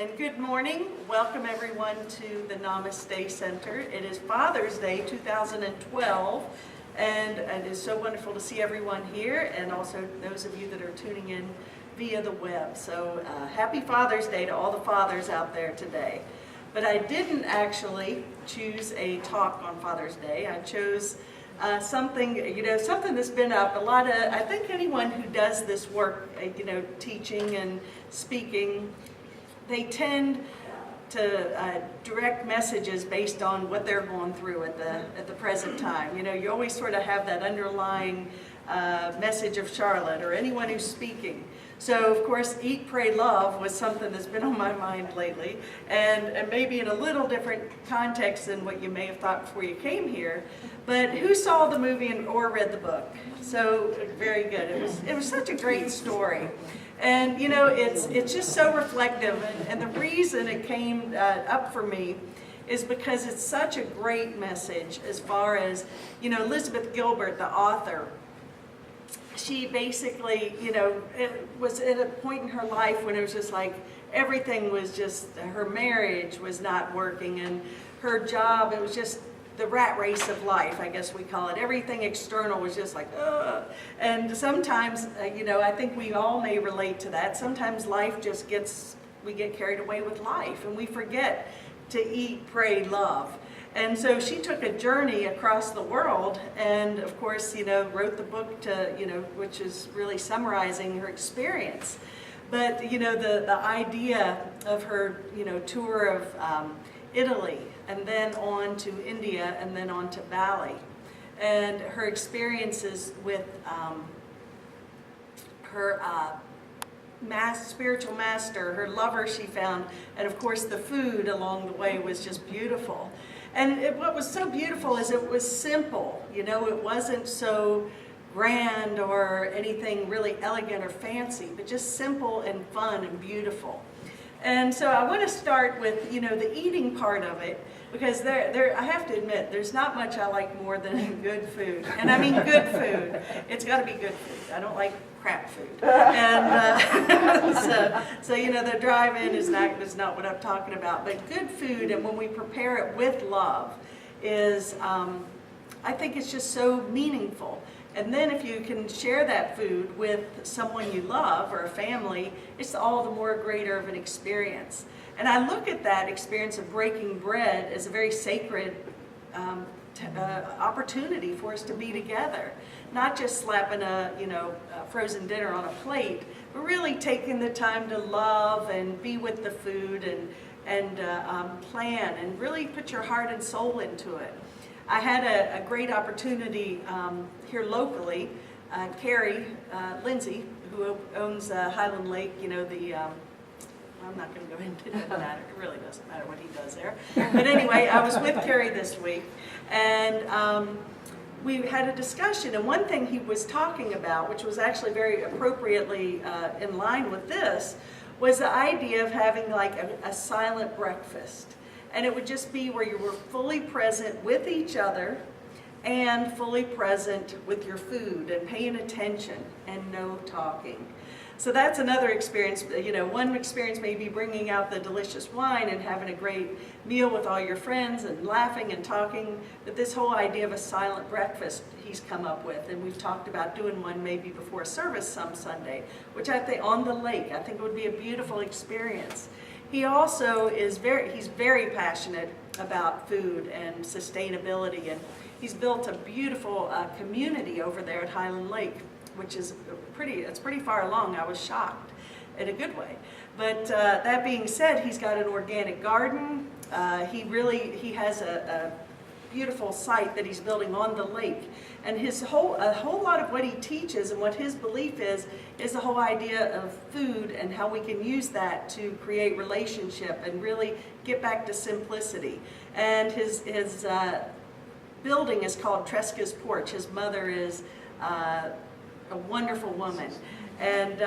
And good morning. Welcome everyone to the Namaste Center. It is Father's Day 2012, and it is so wonderful to see everyone here, and also those of you that are tuning in via the web. So happy Father's Day to all the fathers out there today. But I didn't actually choose a talk on Father's Day. I chose something that's been up. I think anyone who does this work, teaching and speaking, they tend to direct messages based on what they're going through at the present time. You always sort of have that underlying message of Charlotte or anyone who's speaking. So, of course, Eat, Pray, Love was something that's been on my mind lately, and maybe in a little different context than what you may have thought before you came here. But who saw the movie or read the book? So, very good. It was such a great story. And, it's just so reflective. And the reason it came up for me is because it's such a great message as far as, Elizabeth Gilbert, the author, she basically, was at a point in her life when it was just like everything was just, her marriage was not working and her job, it was just the rat race of life, I guess we call it. Everything external was just like, ugh. And sometimes, I think we all may relate to that. Sometimes life just we get carried away with life and we forget to eat, pray, love. And so she took a journey across the world and, of course, wrote the book which is really summarizing her experience. But, the idea of her, tour of Italy and then on to India and then on to Bali, and her experiences with her spiritual master, her lover she found, and of course the food along the way was just beautiful. And what was so beautiful is it was simple, it wasn't so grand or anything really elegant or fancy, but just simple and fun and beautiful. And so I want to start with, the eating part of it, because I have to admit, there's not much I like more than good food. And I mean good food. It's got to be good food. I don't like crap food. And so the drive-in is not what I'm talking about. But good food, and when we prepare it with love, is, I think it's just so meaningful. And then if you can share that food with someone you love or a family, it's all the more greater of an experience. And I look at that experience of breaking bread as a very sacred opportunity for us to be together. Not just slapping a frozen dinner on a plate, but really taking the time to love and be with the food and plan and really put your heart and soul into it. I had a great opportunity here locally. Carrie Lindsay, who owns Highland Lake, I'm not going to go into it. It doesn't matter. It really doesn't matter what he does there. But anyway, I was with Carrie this week, and we had a discussion. And one thing he was talking about, which was actually very appropriately in line with this, was the idea of having like a silent breakfast. And it would just be where you were fully present with each other and fully present with your food and paying attention and no talking. So that's another experience. One experience may be bringing out the delicious wine and having a great meal with all your friends and laughing and talking. But this whole idea of a silent breakfast he's come up with, and we've talked about doing one maybe before service some Sunday, which I think on the lake, I think it would be a beautiful experience. He also is he's very passionate about food and sustainability, and he's built a beautiful community over there at Highland Lake, which is it's pretty far along. I was shocked in a good way. But that being said, he's got an organic garden. He has a beautiful site that he's building on the lake. And a whole lot of what he teaches and what his belief is the whole idea of food and how we can use that to create relationship and really get back to simplicity. And his building is called Tresca's Porch. His mother is a wonderful woman. And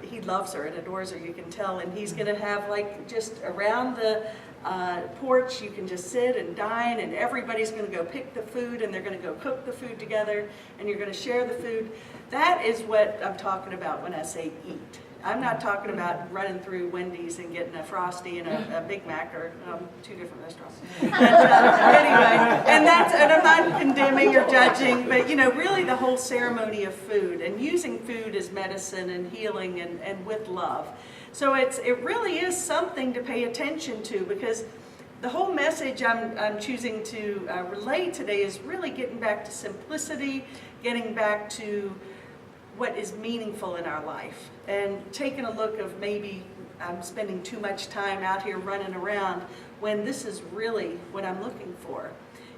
he loves her and adores her, you can tell. And he's going to have just around the porch, you can just sit and dine, and everybody's going to go pick the food, and they're going to go cook the food together, and you're going to share the food. That is what I'm talking about when I say eat. I'm not talking about running through Wendy's and getting a Frosty and a Big Mac, or two different restaurants. But, anyway, and I'm not condemning or judging, but really the whole ceremony of food and using food as medicine and healing and with love. So it really is something to pay attention to, because the whole message I'm choosing to relay today is really getting back to simplicity, getting back to what is meaningful in our life, and taking a look of maybe I'm spending too much time out here running around when this is really what I'm looking for.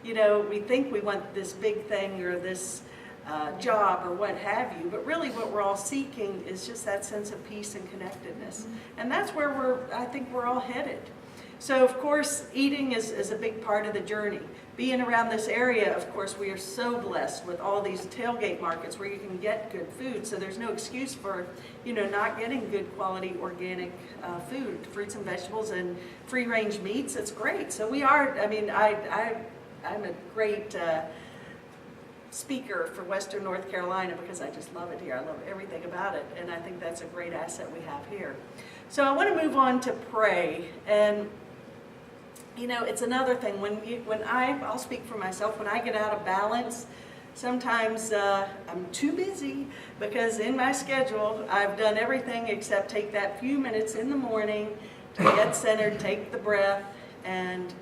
We think we want this big thing or this job or what have you, but really what we're all seeking is just that sense of peace and connectedness. And that's where I think we're all headed. So of course, eating is a big part of the journey. Being around this area, of course, we are so blessed with all these tailgate markets where you can get good food. So there's no excuse for, not getting good quality organic food, fruits and vegetables and free-range meats. It's great. So we are, I'm a great speaker for Western North Carolina because I just love it here. I love everything about it, and I think that's a great asset we have here. So I want to move on to pray, and it's another thing. I'll speak for myself, when I get out of balance, sometimes I'm too busy because in my schedule I've done everything except take that few minutes in the morning to get centered, take the breath, and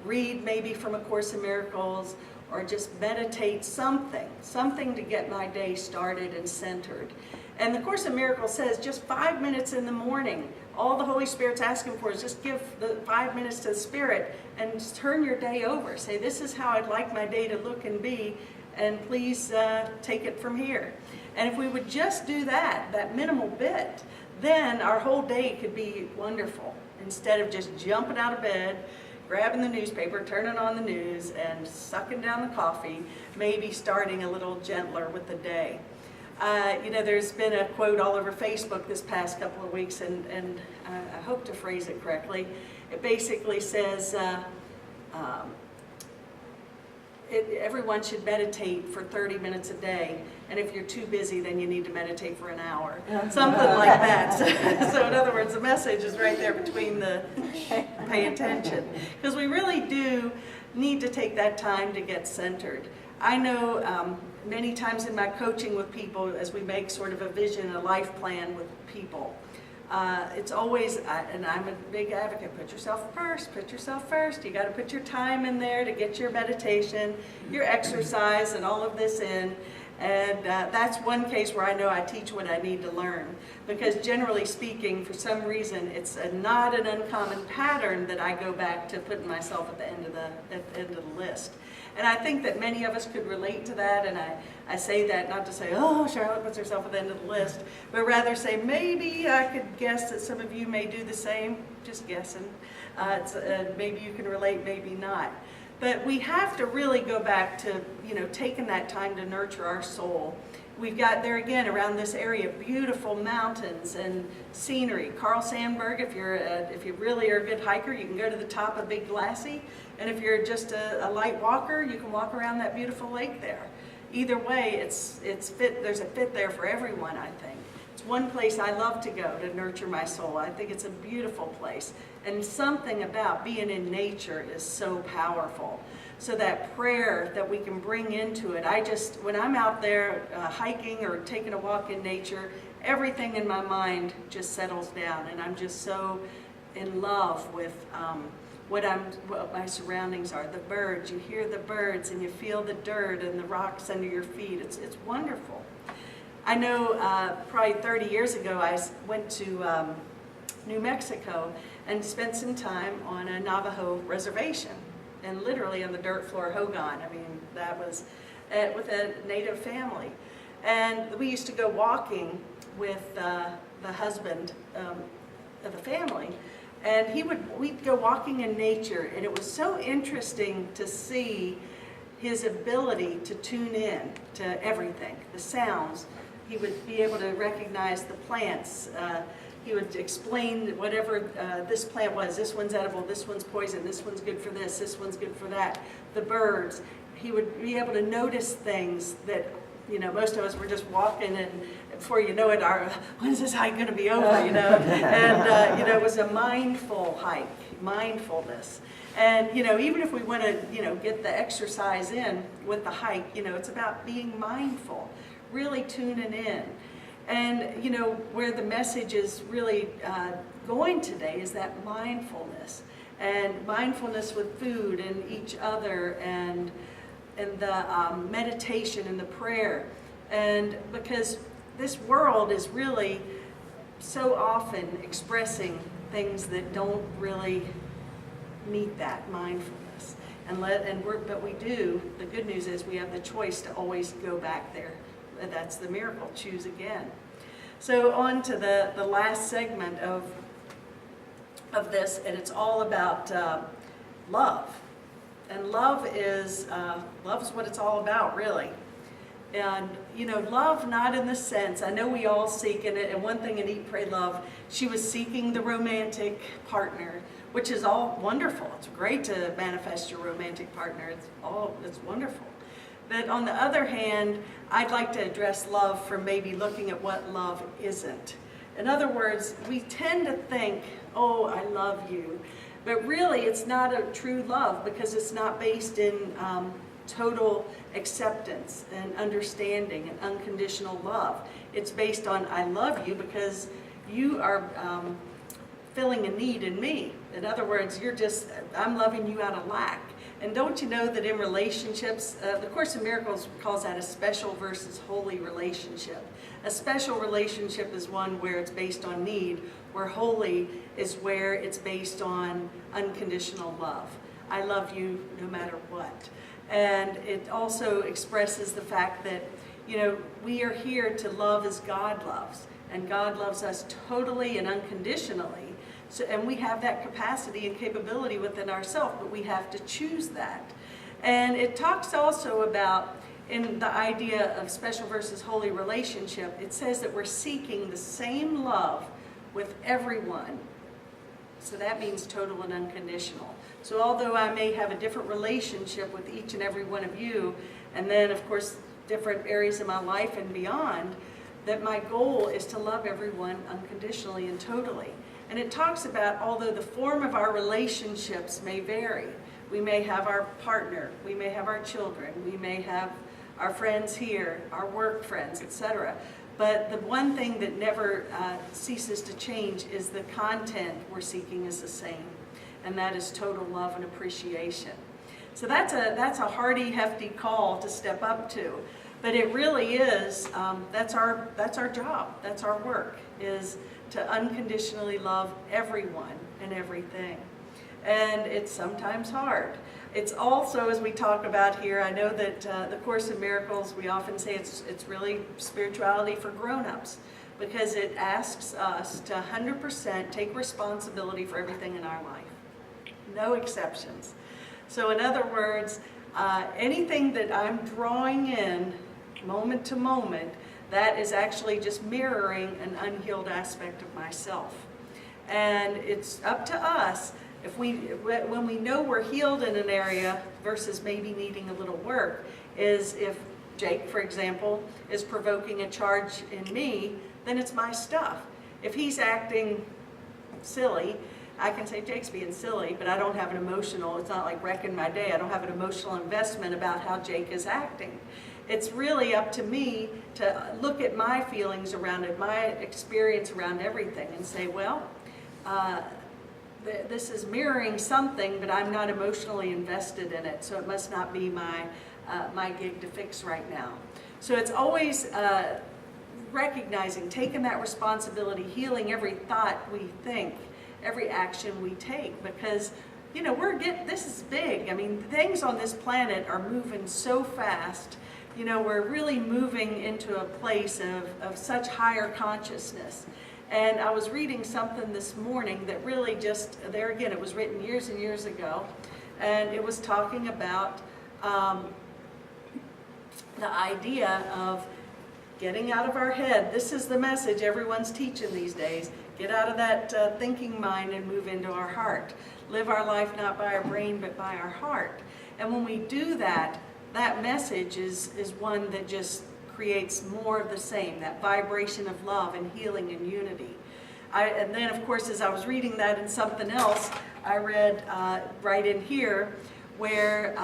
read maybe from A Course in Miracles, or just meditate something to get my day started and centered. And the Course in Miracles says just 5 minutes in the morning. All the Holy Spirit's asking for is just give the 5 minutes to the Spirit and just turn your day over. Say, this is how I'd like my day to look and be, and please take it from here. And if we would just do that minimal bit, then our whole day could be wonderful. Instead of just jumping out of bed, grabbing the newspaper, turning on the news, and sucking down the coffee, maybe starting a little gentler with the day. There's been a quote all over Facebook this past couple of weeks, and I hope to phrase it correctly. It basically says, everyone should meditate for 30 minutes a day, and if you're too busy, then you need to meditate for an hour. Something like that. So in other words, the message is right there between the pay attention. Because we really do need to take that time to get centered. I know many times in my coaching with people, as we make sort of a vision, a life plan with people, it's always, and I'm a big advocate, put yourself first. You got to put your time in there to get your meditation, your exercise, and all of this in. And that's one case where I know I teach what I need to learn. Because generally speaking, for some reason, it's not an uncommon pattern that I go back to putting myself at the end of the list. And I think that many of us could relate to that, and I say that not to say, oh, Charlotte puts herself at the end of the list, but rather say maybe I could guess that some of you may do the same, just guessing. Maybe you can relate, maybe not. But we have to really go back to, taking that time to nurture our soul. We've got there again around this area beautiful mountains and scenery. Carl Sandburg, if you really are a good hiker, you can go to the top of Big Glassy. And if you're just a light walker, you can walk around that beautiful lake there. Either way, it's fit. There's a fit there for everyone, I think. It's one place I love to go to nurture my soul. I think it's a beautiful place. And something about being in nature is so powerful. So that prayer that we can bring into it, when I'm out there hiking or taking a walk in nature, everything in my mind just settles down, and I'm just so in love with what my surroundings are. The birds, you hear the birds and you feel the dirt and the rocks under your feet. It's wonderful. I know probably 30 years ago I went to New Mexico and spent some time on a Navajo reservation, and literally on the dirt floor hogan. That was with a native family. And we used to go walking with the husband of the family, and we'd go walking in nature, and it was so interesting to see his ability to tune in to everything, the sounds. He would be able to recognize the plants. He would explain whatever this plant was. This one's edible, this one's poison, this one's good for this one's good for that. The birds. He would be able to notice things that most of us were just walking, and before you know it, when's this hike going to be over, And, it was a mindful hike, mindfulness. And, even if we want to, get the exercise in with the hike, it's about being mindful, really tuning in. And, where the message is really going today is that mindfulness. And mindfulness with food and each other, and the meditation and the prayer. And because this world is really so often expressing things that don't really meet that mindfulness. But we do. The good news is we have the choice to always go back there. That's the miracle. Choose again. So on to the last segment of this, and it's all about love. And love is what it's all about, really. And, love not in the sense, I know we all seek in it, and one thing in Eat, Pray, Love, she was seeking the romantic partner, which is all wonderful. It's great to manifest your romantic partner. It's wonderful. But on the other hand, I'd like to address love from maybe looking at what love isn't. In other words, we tend to think, oh, I love you. But really, it's not a true love because it's not based in total acceptance and understanding and unconditional love. It's based on, I love you because you are filling a need in me. In other words, I'm loving you out of lack. And don't you know that in relationships, the Course in Miracles calls that a special versus holy relationship. A special relationship is one where it's based on need, where holy is where it's based on unconditional love. I love you no matter what. And it also expresses the fact that, we are here to love as God loves. And God loves us totally and unconditionally. And we have that capacity and capability within ourselves, but we have to choose that. And it talks also about, in the idea of special versus holy relationship, it says that we're seeking the same love with everyone. So that means total and unconditional. So although I may have a different relationship with each and every one of you, and then of course different areas of my life and beyond, that my goal is to love everyone unconditionally and totally. And it talks about, although the form of our relationships may vary, we may have our partner, we may have our children, we may have our friends here, our work friends, etc. But the one thing that never ceases to change is the content we're seeking is the same, and that is total love and appreciation. So that's a hearty, hefty call to step up to. But it really is, that's our job, that's our work, is to unconditionally love everyone and everything. And it's sometimes hard. It's also, as we talk about here, I know that the Course in Miracles, we often say it's really spirituality for grown-ups, because it asks us to 100% take responsibility for everything in our life. No exceptions. So in other words, anything that I'm drawing in moment to moment, that is actually just mirroring an unhealed aspect of myself. And it's up to us, when we know we're healed in an area versus maybe needing a little work, is if Jake, for example, is provoking a charge in me, then it's my stuff. If he's acting silly, I can say Jake's being silly, but I don't have it's not like wrecking my day. I don't have an emotional investment about how Jake is acting. It's really up to me to look at my feelings around it, my experience around everything, and say, well, this is mirroring something, but I'm not emotionally invested in it, so it must not be my gig to fix right now. So it's always recognizing, taking that responsibility, healing every thought we think, every action we take, because this is big. I mean, things on this planet are moving so fast. We're really moving into a place of such higher consciousness. And I was reading something this morning that really just, there again, it was written years and years ago, and it was talking about the idea of getting out of our head. This is the message everyone's teaching these days. Get out of that thinking mind and move into our heart. Live our life not by our brain, but by our heart. And when we do that, that message is one that just creates more of the same, that vibration of love and healing and unity. And then, of course, as I was reading that in something else, I read right in here where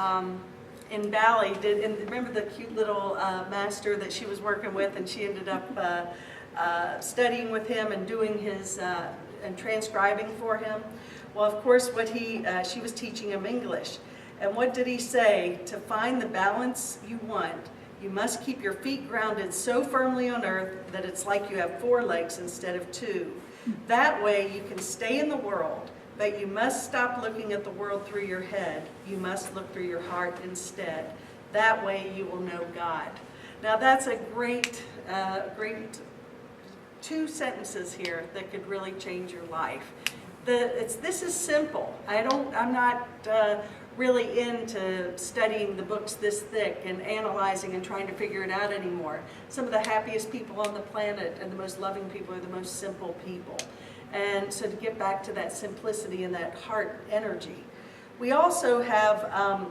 in Bali, remember the cute little master that she was working with, and she ended up studying with him and doing his, and transcribing for him? Well, of course, she was teaching him English. And what did he say? To find the balance you want, you must keep your feet grounded so firmly on earth that it's like you have 4 legs instead of 2. That way you can stay in the world, but you must stop looking at the world through your head. You must look through your heart instead. That way you will know God. Now that's a great 2 sentences here that could really change your life. This is simple. I'm not really into studying the books this thick and analyzing and trying to figure it out anymore. Some of the happiest people on the planet and the most loving people are the most simple people. And so to get back to that simplicity and that heart energy. We also have, I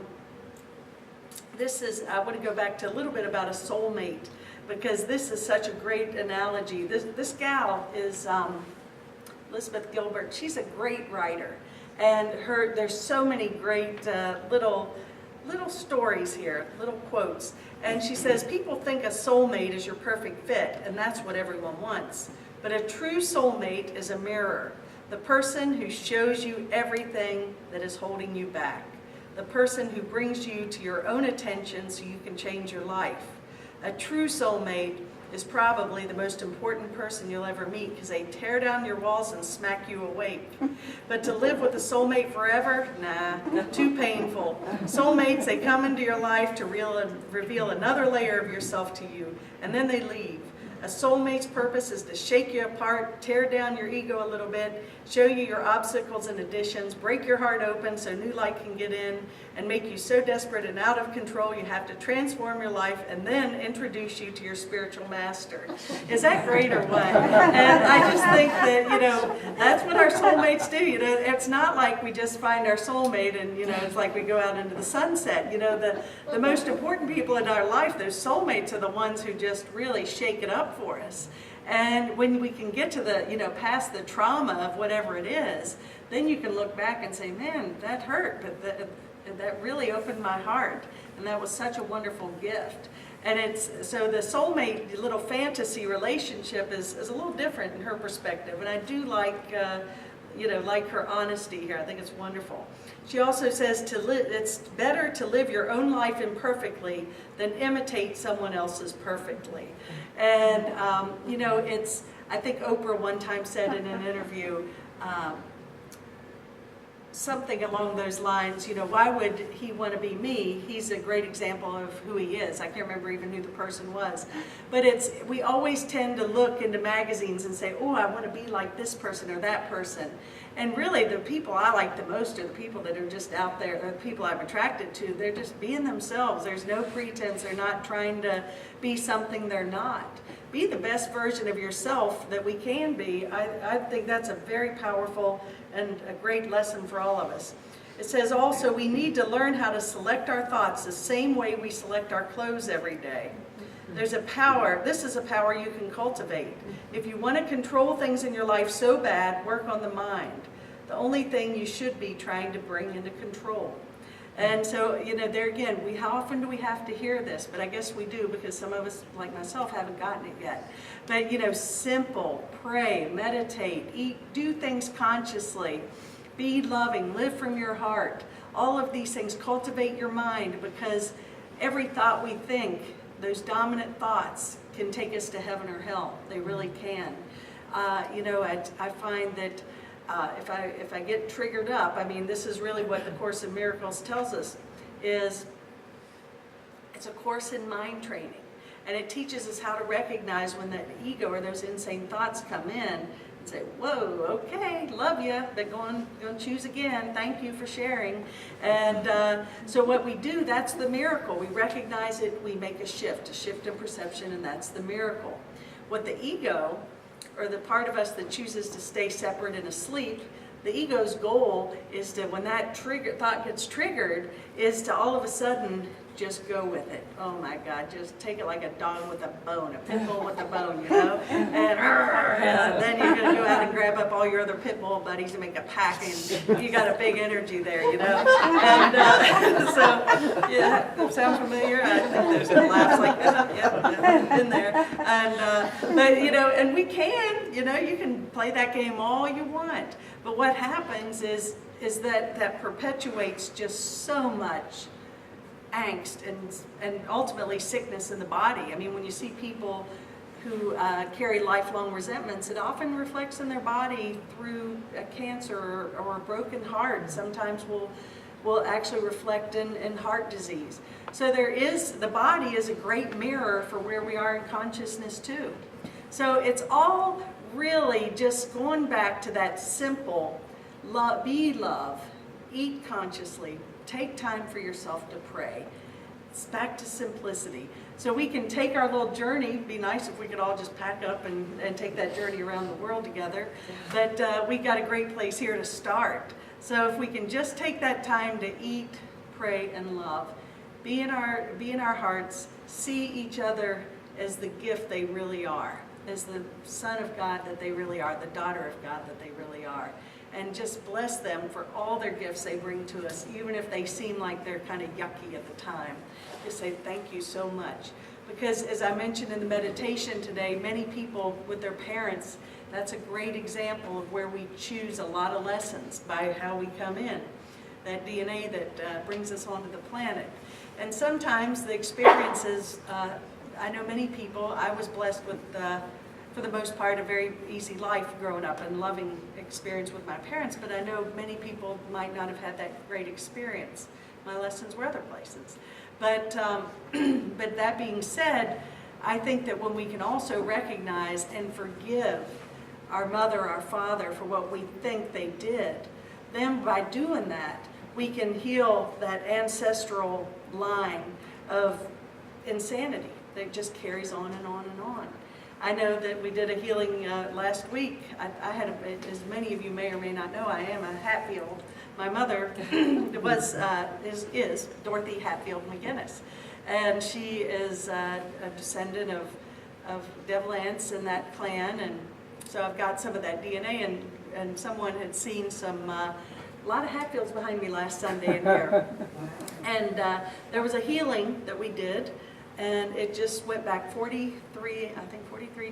want to go back to a little bit about a soulmate, because this is such a great analogy. This gal is Elizabeth Gilbert. She's a great writer. And there's so many great little stories here, little quotes. And she says, people think a soulmate is your perfect fit, and that's what everyone wants. But a true soulmate is a mirror, the person who shows you everything that is holding you back, the person who brings you to your own attention so you can change your life. A true soulmate is probably the most important person you'll ever meet, because they tear down your walls and smack you awake. But to live with a soulmate forever, nah, too painful. Soulmates, they come into your life to reveal another layer of yourself to you, and then they leave. A soulmate's purpose is to shake you apart, tear down your ego a little bit, show you your obstacles and additions, break your heart open so new light can get in, and make you so desperate and out of control you have to transform your life and then introduce you to your spiritual master. Is that great or what? And I just think that, that's what our soulmates do. It's not like we just find our soulmate and, it's like we go out into the sunset. The most important people in our life, those soulmates, are the ones who just really shake it up for us. And when we can get to the, past the trauma of whatever it is, then you can look back and say, man, that hurt, but that really opened my heart. And that was such a wonderful gift. And so the soulmate little fantasy relationship is a little different in her perspective. And I do like her honesty here. I think it's wonderful. She also says it's better to live your own life imperfectly than imitate someone else's perfectly. And, I think Oprah one time said in an interview, something along those lines, why would he want to be me? He's a great example of who he is. I can't remember even who the person was. But we always tend to look into magazines and say, oh, I want to be like this person or that person. And really the people I like the most are the people that are just out there, the people I'm attracted to. They're just being themselves. There's no pretense. They're not trying to be something they're not. Be the best version of yourself that we can be. I think that's a very powerful and a great lesson for all of us. It says also we need to learn how to select our thoughts the same way we select our clothes every day. There's a power, this is a power you can cultivate. If you want to control things in your life so bad, work on the mind. The only thing you should be trying to bring into control. And so, there again, how often do we have to hear this? But I guess we do, because some of us, like myself, haven't gotten it yet. But, simple, pray, meditate, eat, do things consciously, be loving, live from your heart. All of these things, cultivate your mind, because every thought we think, those dominant thoughts, can take us to heaven or hell. They really can. I find that if I get triggered up, this is really what the Course in Miracles tells us, is it's a course in mind training. And it teaches us how to recognize when that ego or those insane thoughts come in and say, whoa, okay, love you, but go and choose again. Thank you for sharing. And so what we do, that's the miracle. We recognize it, we make a shift in perception, and that's the miracle. What the ego, or the part of us that chooses to stay separate and asleep, the ego's goal is to, when that thought gets triggered, is to all of a sudden just go with it. Oh my God, just take it like a dog with a bone, a pit bull with a bone, you know? And then you're going to go out and grab up all your other pit bull buddies and make a pack, and you got a big energy there, you know? And so, yeah, sound familiar? I think there's some laughs like that. Yeah, in there. And, but, you know, and we can, you know, you can play that game all you want. But what happens is that perpetuates just so much angst and ultimately sickness in the body. I mean, when you see people who carry lifelong resentments, it often reflects in their body through a cancer or a broken heart. Sometimes will actually reflect in heart disease. So the body is a great mirror for where we are in consciousness too. So it's all really just going back to that simple, be love, eat consciously, take time for yourself to pray. It's back to simplicity. So we can take our little journey. It'd be nice if we could all just pack up and take that journey around the world together. But we got a great place here to start. So if we can just take that time to eat, pray, and love, be in our hearts, see each other as the gift they really are, as the Son of God that they really are, the daughter of God that they really are. And just bless them for all their gifts they bring to us, even if they seem like they're kind of yucky at the time. Just say thank you so much. Because as I mentioned in the meditation today, many people with their parents, that's a great example of where we choose a lot of lessons by how we come in. That DNA that brings us onto the planet. And sometimes the experiences, I know many people, I was blessed with for the most part, a very easy life growing up and loving experience with my parents, but I know many people might not have had that great experience. My lessons were other places. But that being said, I think that when we can also recognize and forgive our mother, our father for what we think they did, then by doing that, we can heal that ancestral line of insanity that just carries on and on and on. I know that we did a healing last week. I had, as many of you may or may not know, I am a Hatfield. My mother is Dorothy Hatfield McGinnis, and she is a descendant of Devil Ants in that clan, and so I've got some of that DNA. And someone had seen a lot of Hatfields behind me last Sunday in here, and there was a healing that we did. And it just went back 43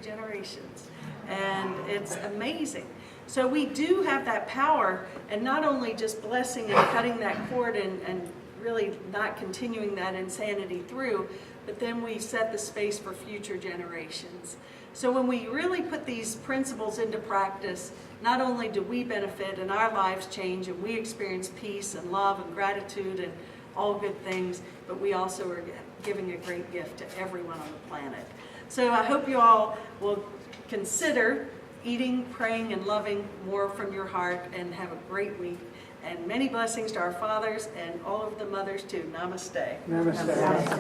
generations. And it's amazing. So we do have that power, and not only just blessing and cutting that cord and really not continuing that insanity through, but then we set the space for future generations. So when we really put these principles into practice, not only do we benefit and our lives change and we experience peace and love and gratitude and all good things, but we also are giving a great gift to everyone on the planet. So I hope you all will consider eating, praying, and loving more from your heart, and have a great week. And many blessings to our fathers and all of the mothers too. Namaste. Namaste. Namaste.